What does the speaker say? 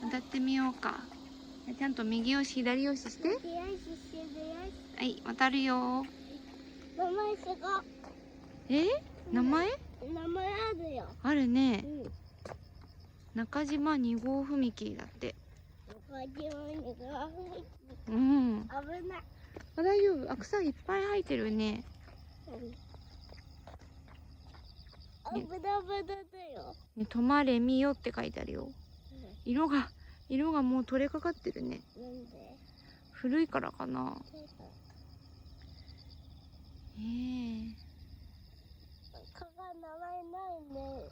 渡ってみようか。ちゃんと右押し左押しして。はい、渡るよ。名前すご。名前？名前あるよ。あるね。中島2号踏切だって。中島2号踏切。うん。危ない。大丈夫。草いっぱい生えてるね。危ないだよ。ね、止まれみよって書いてあるよ。色がもう取れかかってるね。なんで？古いからかな。蚊が名前ないね。